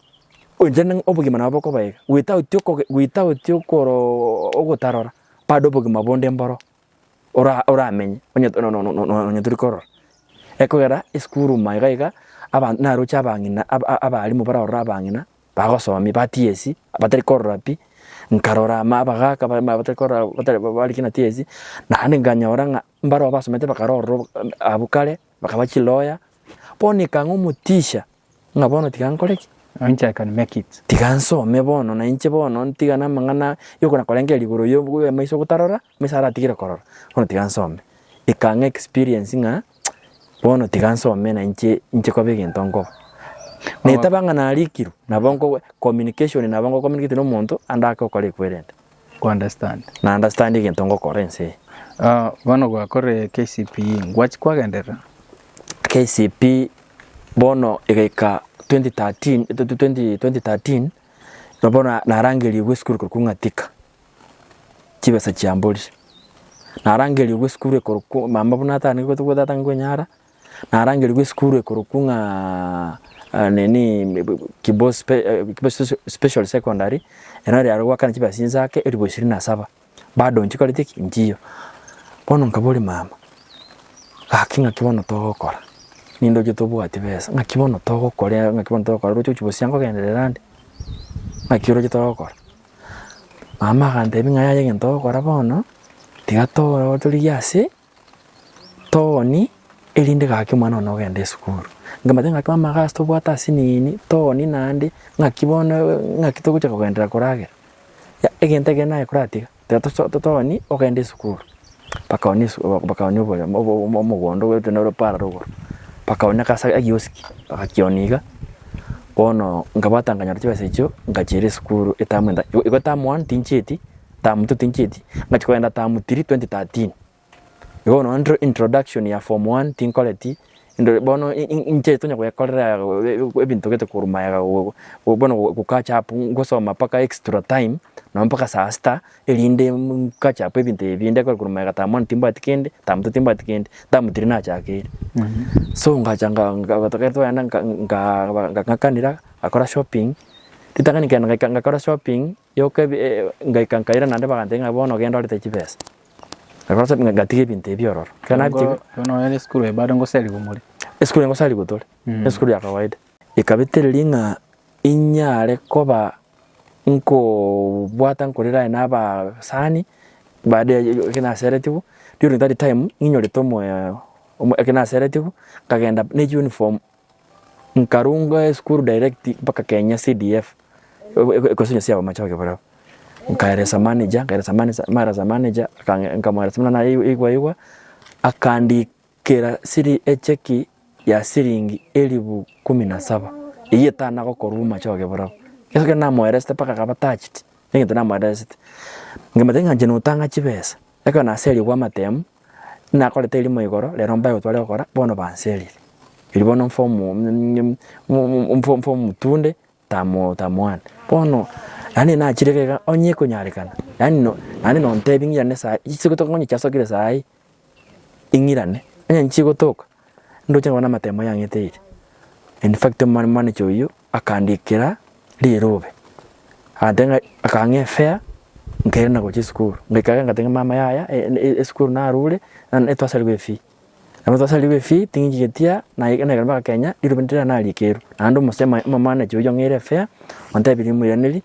ojana obugima nabo ko bayiga without yokoro ogotarora pado obugima bonde mboro ora amenye onye no turi korora ekogera iskuru maiga abantu narucha abangina abali mu barora abangina bagosomi batiesi abatari korora pi nkarora mabagaka batakora bali kina tiezi na anenganya oranga mbaro basomete bakaroro abukale bakabachiloya poni kangu mutisha ngabono tikankoleki ancha can make it tikanso mebono na inche bono ntigana mangana yoko na kolenge liguro yo maiso gutarora misara tigire korora bono tikanso ikanga experience nga bono tikanso na inche ko begentongo netabanga na alikiru nabongo communication nabongo communicate no muntu andaka okole kwerenda ku understand na understand igentongo korense bano gwakore KCP ngwachi kwagendera KCP bono egeka 2013 bono narangeli weskuru kungatika kibesa cyambuli narangeli weskuru ko mama bunata ni ko tugodatanga nyara narangiri gwe skuru ekurukunga nini Kibo special secondary enari arwa kana kiba sinzake eribo 27 bado nchiko litiki njiyo bono nkabuli mama akinga kibono togokora nindo gitubwati besa ngakibono togokora ngakibono togokora rucho kibosiango genderera ndi ngakiro gitogokora mama gante binga yaye gentogokora bono tiga to tuli yase toni elinde gake mwana no gende sukuru ngamatenga kwa magasto bwata sinini toni nandi ngakibona ngakitogo cha kugendera kurage ya egentege naye kuratiga toni ogende sukuru pakaoni omugondo wetu no para rogo pakaoni kasa agioski pakakioniga bono ngabatanganya rutibase cyo ngakire sukuru etamwenda iko tamu 1 tincheti tamu 2 tincheti ngachikoenda tamu 3 2013 iko no introduction ya form 1 tin quality ndo bono incheto nya kuyakorera ebintu gete kurumaya bono kukacha hapo ngosoma paka extra time na mpaka sasta elinde kacha hapo ebintu ebinde kurumaya tamu 1 timba tikende tamu 2 timba tikende tamu 3 na chakire so ngachanga ngatoketo yana ngakanira akora shopping titangani kana ngakora shopping yoke ngaikankaira nande bagantenga bono gendo lite chipesa akora shopping ngatige bintu ebiororo kana bitiko no yale skuru bado ngoseli gumuri skuru ngosali gutole skuru ya kawaida ikabitelinga inyare koba nko bwata nkorera inaba sani baade kina seretibu during that time inyore tomo kina seretibu kagenda ne uniform nkarunga skuru direct paka Kenya CDF ekosunya siya machawe bara nkaeresa manager mara manager nkamara semana na igwa akandikira siri echeki ya siringi 17,000 iye tana ko koruma chawe bara keso na moeresta paka kabatachit ngento na moeresta ngamatenga jeno tanga chibesa eko na seli kwa matemu na kolete ilimo igoro lero mbayo twale okora bono banseli ilibono mfomu tunde tamuan bono yani na chireka onye kunyarekana yani no ntebingi ya nesa isiko konye chasokire sai ingirane anya nchiko toka ndo cyangwa na matemo yangete in fact man choyo akandikira lirobe adenga akange fair ngerena ko school ngikaga ngatenga mama yaya school na rule na etwasalwe fi na etwasalwe fi tingi getia na gamba Kenya irubendera na likeru ando musema mama na choyo ngere fair onta bilimu yaneli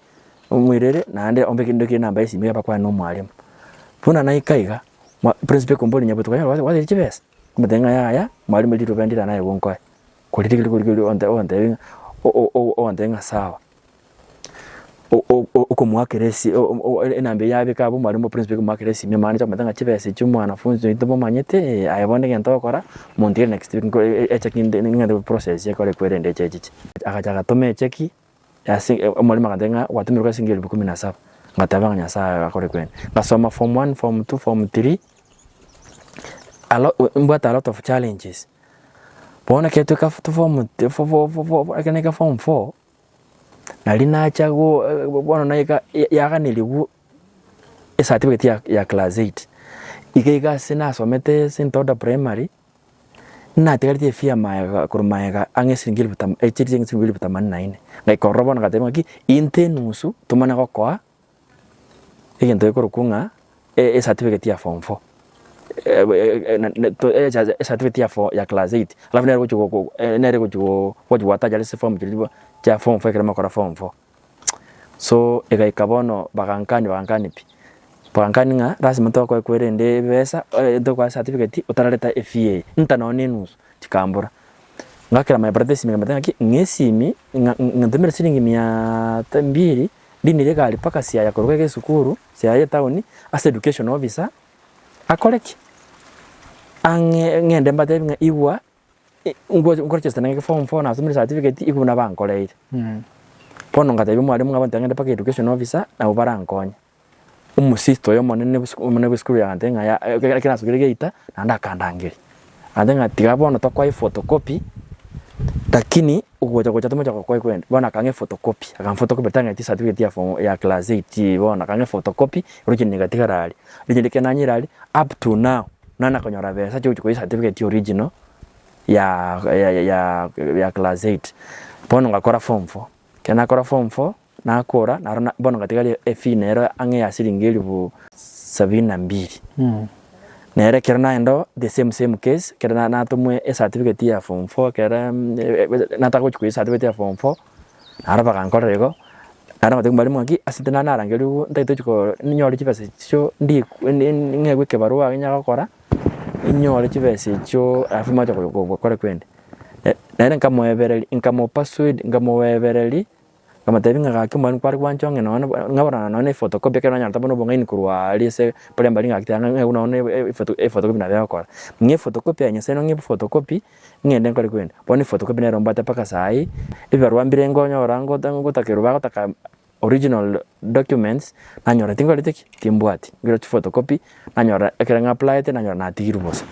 umwirere na ande ombeke ndoki namba isi mya bakwa no mwalimu puna na ikaiga principal komboli nyabuto ya wale chibes kumatenga yaya mwalimu lirubendera naye wonko kulikili onte nga sawa uko mwakeresi enambe yabe kabo mwalimu principal mwakeresi mya manager kumatenga chibes cy'umwana funzo itomo manyete ayabone ngento okora montier next week echekinde ngende process yakore kwerende chechichi akajaga tome cheki mwalimu akatenga watumiruka singeli 17 ngatabanga saa akore kwene ngasoma form 1 form 2 form 3 a lot of challenges bona ketu ka form 4 nalina chago bona naika yaganilibu certificate ya class 8 ikaiga sina somete sintoda primary na tegarite fia maya kurumaya angesingili butam echiri ngili butamanine ngai korobona katema ki intenusu tumana kokwa egento ekorukunga certificate ya form 4 certificate ya class 8 alafu nere kuchuko wata jale form kilibo cha form 4 kama kora form 4 so ikabono bakankani pi bakankani nga lazima to kwa kwerende besa ndo kwa certificate utaraleta FA ntanone nusu tikambura ngakira my brother simi ngamatanga ki ngesimi ngantemera siringi 200 dinire gali paka sia ya korweke sukuru sia ya town as education officer akoleki ngende mbate nga iwa ngoro chesta nanga form 4 na asumira certificate ikuna bankoleire pono ngatabe mwalimu ngabante ngende paka education officer na ubarankonya umusisto yo monene bw'skuru ya ntenga ya kina sugire ita nanda kandangiri andenga tigabona to kwa photocopy lakini ugoja tumoja kwa kwenda bona kange photocopy photocopy tanga iti certificate ya form ya class 8 bona kange photocopy original negative original kenanyirali up to now nana konyora besa cyo kwa certificate original ya class 8 bono ngakora form 4 kena kora form 4 nakora narona bono ngatigari efi nero ange ya siringi 72 nere kera naendo the same case kera natumwe a certificate ya form 4 kera natako chukui certificate ya form 4 naraba kankorego naraba tingmbali mwaki asitena narangelu ndaito chuko nyori chipese cyo ndi ngegwe kebarua nya gakora nyori chipese cyo afima cyo gukora kwende nere nkamo password nkamowebereri kamatebinga gakimwana kwari kwanchonge no ngabara no ne photocopy kana nyanta bono bonga inkurwa alise pole mbali ngakitanga nguna one photocopy na yakora nge photocopy anya seno nge photocopy ngende nkari kwenda boni photocopy ne romba tapaka sai ibarwa mbirengo nyorango tango takeruba taka original documents nanyora tingole tiki timbwati ngiro photocopy nanyora ekera apply te nanyora natigiru bosa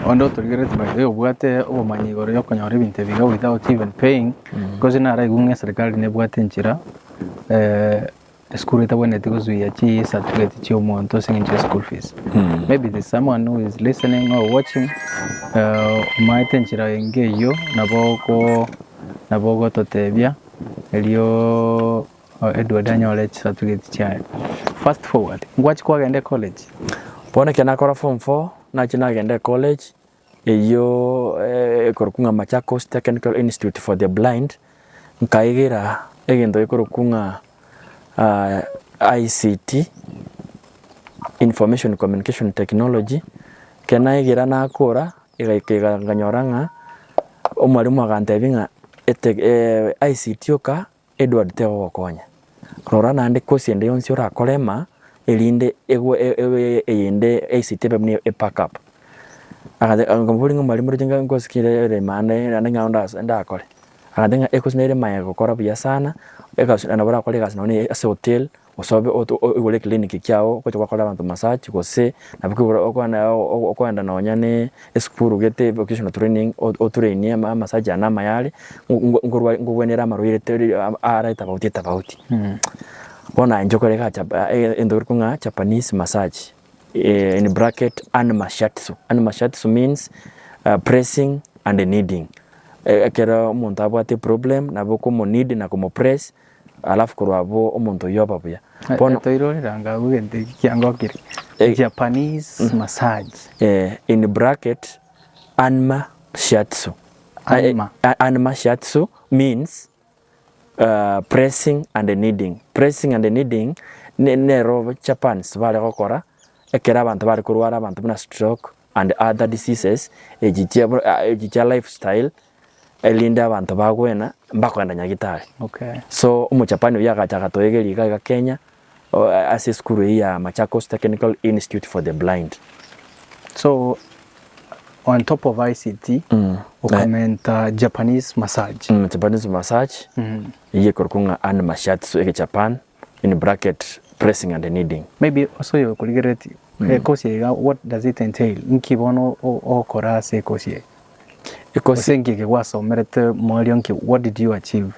ondo turigerete by obwate obumanyigoro yo konyora ibintu biga without even paying because na rai gunge serikali ne bwate nchira school etabone tikuzuya chi certificate chi omonto singe school fees maybe there's someone who is listening or watching maite nchira engeyo naboko totebia elio Edward anyole certificate chi fast forward ngwachi kwa gende college pone kena kora form 4 na gende college eyo korokunga Machakos Technical Institute for the Blind nkaigira egendo korokunga ICT Information Communication Technology kena igira nakora igaikega nganyoranga omwalimu agantebinga ICT oka Edward Tego Wakonya rora nande kosi ende yonsi ora kolema elinde eyende ICT bamni backup ngambuli mwalimu ringa ngosikire remane nanga ndakole akadenga ekusnere maye gukora bya sana anabora kole gas none ase hotel osobe ugole clinic kyao ko twakora abantu massage gose nabikura okwanda nonyane esukuru gete vocational training o training ama massage ana mayali ngurwenera marwire ara tabauti bona njokore ka endorkunga Japanese massage in bracket anima shiatsu means pressing and kneading ekera umuntu abwate problem naboko mo need na como press alafu kurwabo umuntu yoba buya bona toiroranga ugende kyangokire Japanese massage in bracket anima shiatsu means pressing and kneading nero Japan sibale gukora ekera abantu bari kurwara abantu buna stroke and other diseases ejitia lifestyle elinda abantu bagwena mbakwenda nyagitari so umuchapani yagacha toegeri ga Kenya as school ya Machakos Technical Institute for the Blind. So on top of ICT ukamenta Japanese massage iye korokunga anima shiatsu eke Japan in bracket pressing and kneading. Maybe also you kuligereti course what does it entail nkibono okora se course Kosengi ke wasomerete molionki, what did you achieve?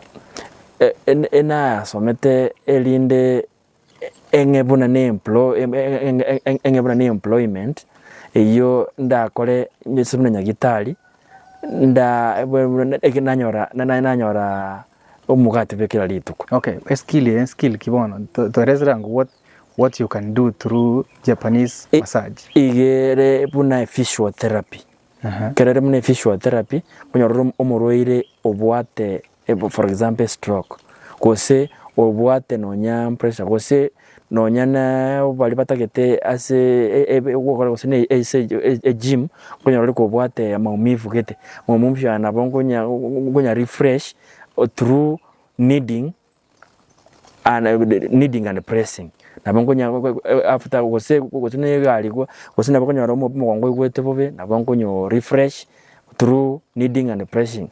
Ena somete elinde engebuna ne employment iyo ndakole nyesubuna nyagitali nda nanyora omugati bekira lituko. Okay, skill kibono to resrango what you can do through Japanese massage. Igere buna physiotherapy. Kerere mune physiotherapy kunyororo omoroire obwate for example stroke kose obwate nonya pressure kose nonya na bali batagete ase gukora kose ne gym kunyororo ko obwate maumivu gete mumumvyo na bongonya refresh through kneading and pressing nabongonya after kose ne galigwa kose nabongonya mugongo gwete bobe nabongonyo refresh through kneading and pressing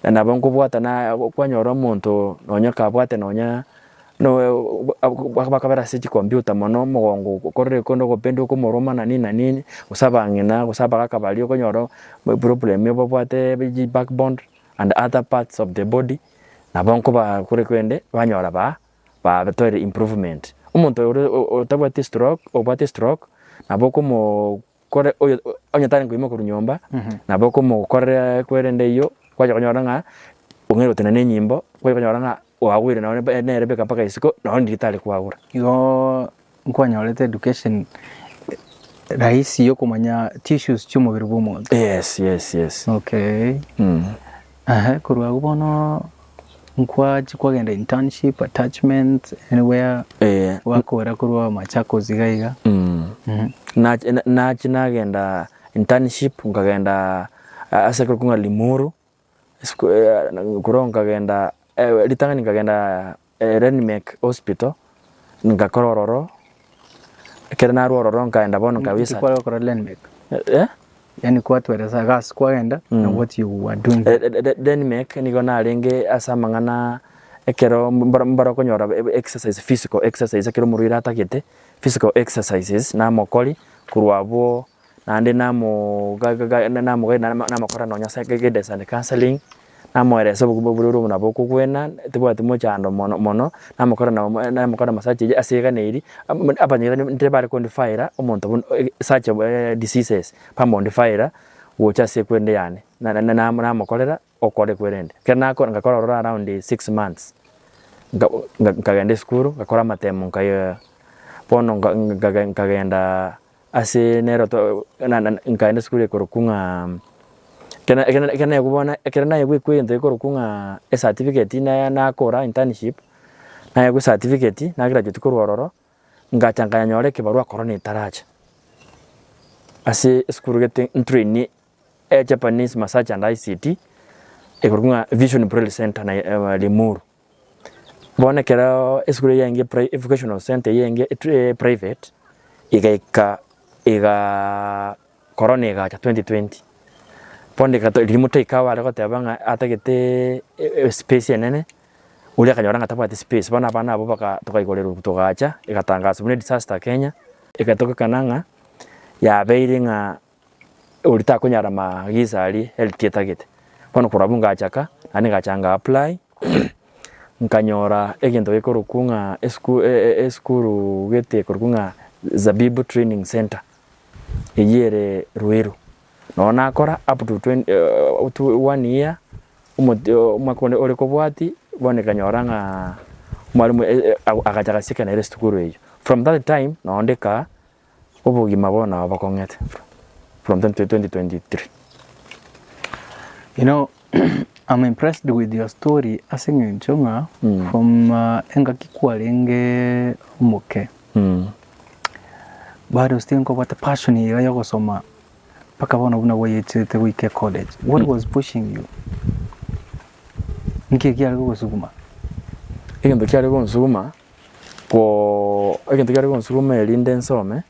na nabongo bwata na kwanyora omuntu nonyoka bwate nonya no bakabara siti computer mono mugongo korere kondo kopendo ko moroma na nini usabangina usabaka balio konyoro problem ebo bwate backbone and other parts of the body nabongo ba kure kwende banyora ba better improvement umuntu otabwate stroke naboko mo kore oyo onyatani kuima ku nyomba na boko mo kore kwerende iyo kwaje konyora nga ungero tenene nyimbo kwaje konyora nga wagwire na ne Rebecca paka isiko na nditale kwagura igo nkwanyorete education rahisi yo kumanya tissues cy'umubiri w'umuntu. Yes. Okay. Kurwa gubono kwagenda internship attachment anywhere wakora kurwa Machakos igaiga. Na nagenda internship ngagenda asakuru kunga Limuru kuronga ngagenda litangani ngagenda Renmek Hospital ngakorororo kerana rororo ngaenda bono kabisa kwa Renmek yani kwa twereza gas kwaenda and what you were doing Renmek niko na renge asamangana ekero mbara konyora exercise physical exercise ekero murira atakete physical exercises na mokoli kurwabo nande namo kora nonya sekegede sane counseling namo ereso buguburu na boko kwena tibwa timo chando mono namo kora massage asiga neiri abanyira ntebare kondifaira omonto such diseases pamondifira wocha sekwende yani namo kolera okore kwerende kana ko ngakora around 6 months ngagende skuru ngakora matemo ngayo pono ngagenda ase nero to ngaenda skuru korukunga kana kubona kana yekwende korukunga certificate na kora internship na yego certificate na graduate korororo ngachanganya nyore kibarua korona itaracha ase skuru gete trainee Japanese massage and ICT korukunga Vision Braille Center na Limuru bona kera skuru yenge educational center yenge private iga corona ga 2020 ponde ka remote ikawa rako tabanga atagete space nene ule kanyora ngatapata space bana abo baka tokaigolero kutogacha igatangaza muri disaster Kenya ikatoka kananga ya beiringa ulita kunyara magizali health target pono kurabunga achaka ani gachanga apply nkanyora egento ekorukunga eskuru gete korukunga Zabibu Training Center iyere Ruiru nona akora up to 1 year umakonde ore kobwati bone kanyoranga mwalimu akachaka sika na rest kuru eyo from that time naondeka obugima bona bakongete from 2023. You know, I'm impressed with your story asinge nchonga from engaki kwalenge umuke bado stinko what passion ya gusoma paka bona buna wayete wike college. What was pushing you? Niki kyari gusuguma egento kyari gusuguma ko egento kyari gusuguma elinde nsome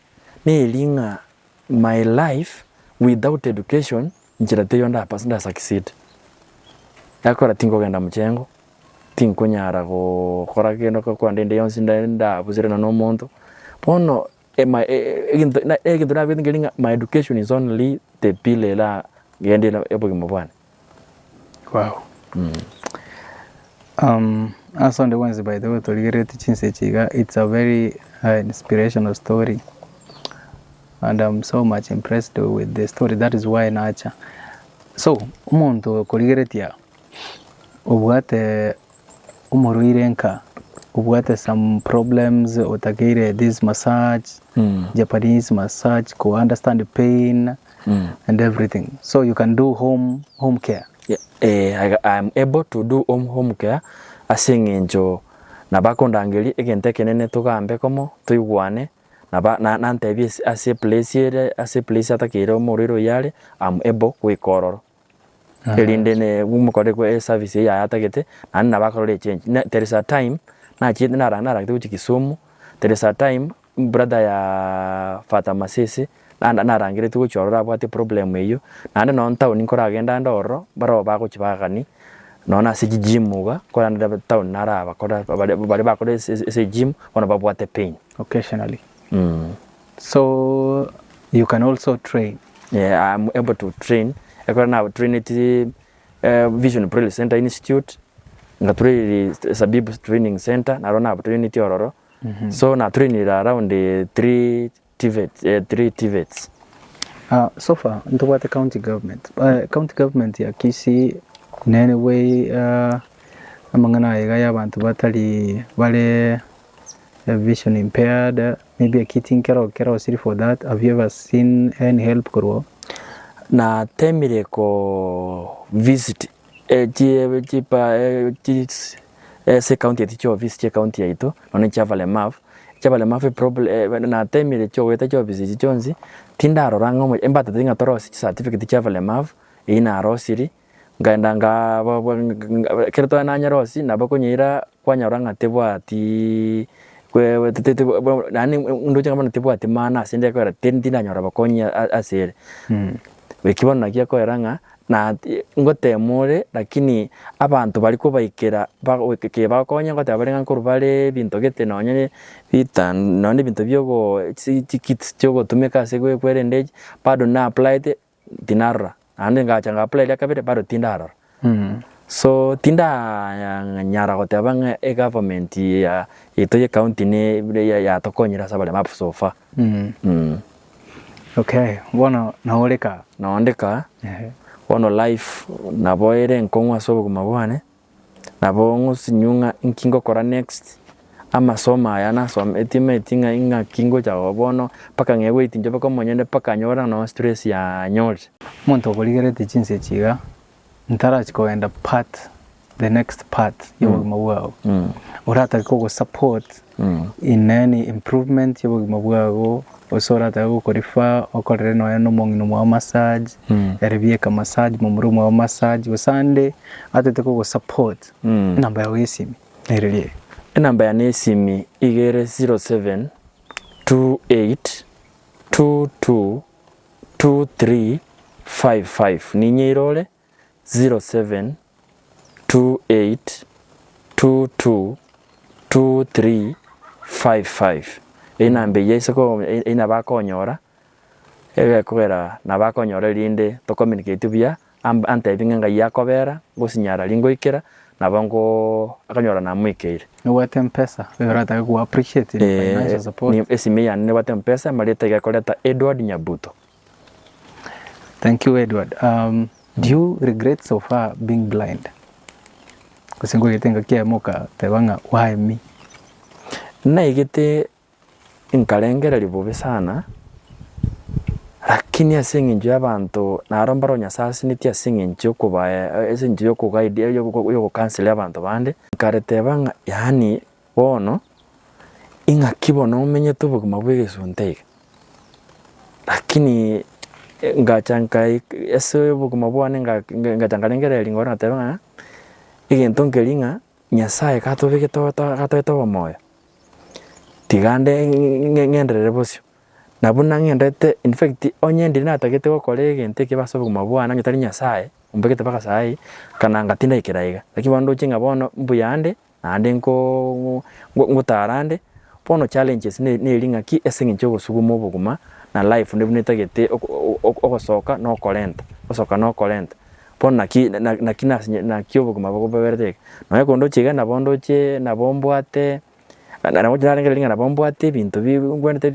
ni linga my life without education njirate yonda pasenda succeed yakora tingo genda mchengo tinko nyara go kora kendo kwa ndende yonsi ndenda buzirana no muntu pono egento na bingelinga my education is only the pilela gendela ebugimo bwana. Wow. As on the Wednesday, by the way, to Chiga, it's a very inspirational story, and I'm so much impressed with the story. That is why nacha. So, umuntu kurigeretia, ubwate umuruirenka, ubwate some problems, utagire this massage, Japanese massage, to understand the pain and everything. So you can do home care. Yeah, I'm able to do home care asingenjo na bakondangeli egente kenene tugambe komo tuyugwane na ntebi ase place atakiro muriro yale I'm able kwikororo elinde ne umukore kwa service ya atagete na bakorole change there is a time na chinde na tuti Kisumu there is a time brother ya Fata Masisi na rangire tuko chorora bwate problem eyo nande non town nkora agenda ndoro baro bako chibagani nona siji jimuga kwa nda town naraba kora bari bako se gym ona babwate pain occasionally. So you can also train. Yeah, I'm able to train. I got now Trinity Vision Braille Center Institute ngaturi Zabibu Training Center na rona Trinity ororo. So na train around the 3 TVETs. So far ntubate county government ya Kisii in any way amangana ega y'abantu batari bale vision impaired, maybe a kitting kero city for that. Have you ever seen any help kurwo? Na temire ko visit se county eticho visit county yaito none chavale maf problem na temire cho weta cho visit chonzi tindaro rango embata tinga torosi certificate chavale maf ina rosiri ngaenda kerto na nyarosi na bakonyira kwanyaranga tebwati kwe nani ndoje kama tebwati mana sinde kwa tendina nyora bakonya asere wekibona kia ko eranga na ngote more lakini abantu bali ko bayikera ke bakonya ngote abarenga nkuru bale binto gete nonye bitan none binto byogo tikit cyogo tumeka segwe kwerende bado na applied dinara ande ngachanga apply yakabere bado tindara so tinda nyara gote abanga government ya itoye county ne ya tokonyira sabale map so far Okay, bona naoleka ono life naboere nkongwa sobo kumabwane nabo ngusinyunga inkingo kora next ama soma yana som estimate inga kingo cha bono paka ngewe itinjo bako monyende paka nyora no stress ya nyori muntu obuligerete chinse chiga ntara chikoenda the next part yobugima bwago urata ko support in any improvement yobugima bwago osora tago korifa okorere no no mongino mwa massage erebie ka massage mu murumo wa massage osande atete ko support namba ya wesimi erelie namba ya nesimi igere 07 28 22 23 55 ninyirole 07 28 22 23 55 inambe yeseko ina bakonyora kogera na bakonyora linde to communicate bia ante binga yakobera gusinyara lingo ikera na bango akanyora na mwikeire no wate mpesa urata ku appreciate financial support ni esimia ne wate mpesa maleta gakoleta Edward Nyabuto. Thank you Edward. Do you regret so far being blind? Kusingo yetenga kia moka tebanga why me na igete inkalengera libobe sana lakini asinginjo abantu narombaro nyasasi nitia singinjo kuba esinjo ko guide yo cancel abantu bande karetebanga yani bono inga kibono umenye tubuguma bwegesunteka lakini ngachankai eso buguma bwane ngachangalengera lingora tebanga igentonkelinga nyasaye katobeke to moyo tigande ngendere bosio nabuna ngendete in fact onyendi natagete gukore gente kibaso kumabwana nyitari nyasaye umbegete baka sai kana ngatinda ikiraiga lakini bando chinga bono mbuyande nande ngo ngutarande bono challenges ne linga ki esingincho gusugumo buguma na life ndibunetagete ogosoka no kolenta osoka no kolenta pona ki na kina na kyobo kumaboko baberete no yakondo chiga na bondo che na bombwate na mujana ngelinga na bombwate bintu bingwente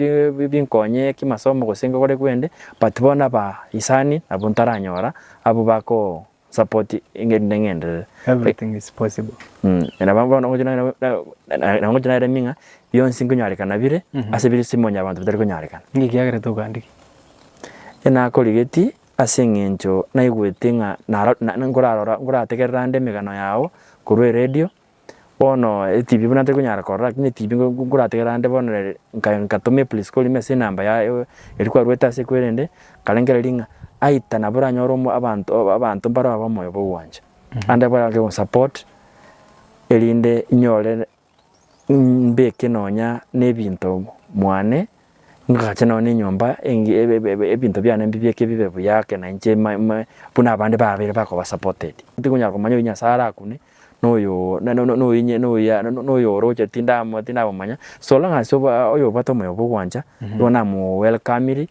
binkonye kimasomo gosenga gore kwende but bona ba isani abuntaranyora abo bako support ngende everything is possible na bamba na ngojana ere minga yonsi ngunyarekana bire asebiri simonya abantu bitari kunyarekana ngikiagere tugandiki ena koligeti asengencho na igwetinga na ngurategerera ndemigano yao kurwe radio bono TV bunate kunyara correct ni TV ngurategerera nde bono nkatume please call me namba ya erikwa rweta sekwerende kalengera linga aita na buranyoro abantu mbara bamoyo bwanje ande bara ke support elinde nyole mbeke nonya nebinto mwane ngacha none nyomba ebinto byane mbibyeke bibebu yake na nje buna abande babere bako ba supported ndikunya kumanya nyasara akune no roje tinda manya so long as oyo bato moyo bwanja bona mu welcome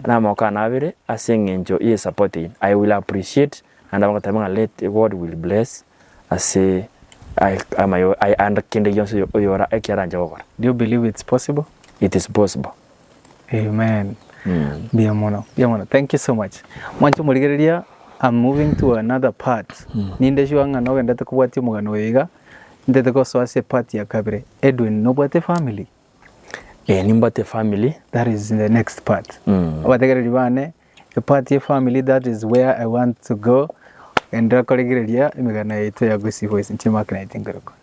na mokana abere asengenjo ye supporting I will appreciate and I'm going to let God will bless I say I understand your ekiranja. Do you believe it's possible? It is possible. Amen. Bia mono. Thank you so much. Mwancho murigereria, I'm moving to another part. Ninde shuanga no ndate kubwati mugano wega. Ndate ko swase part ya kabire. Edwin no bwate family. Nimbate family. That is in the next part. Abategereria bane a part ya family, that is where I want to go. And ndakoregereria imigana yetu ya Gusii Voice nchima kana itingiroko.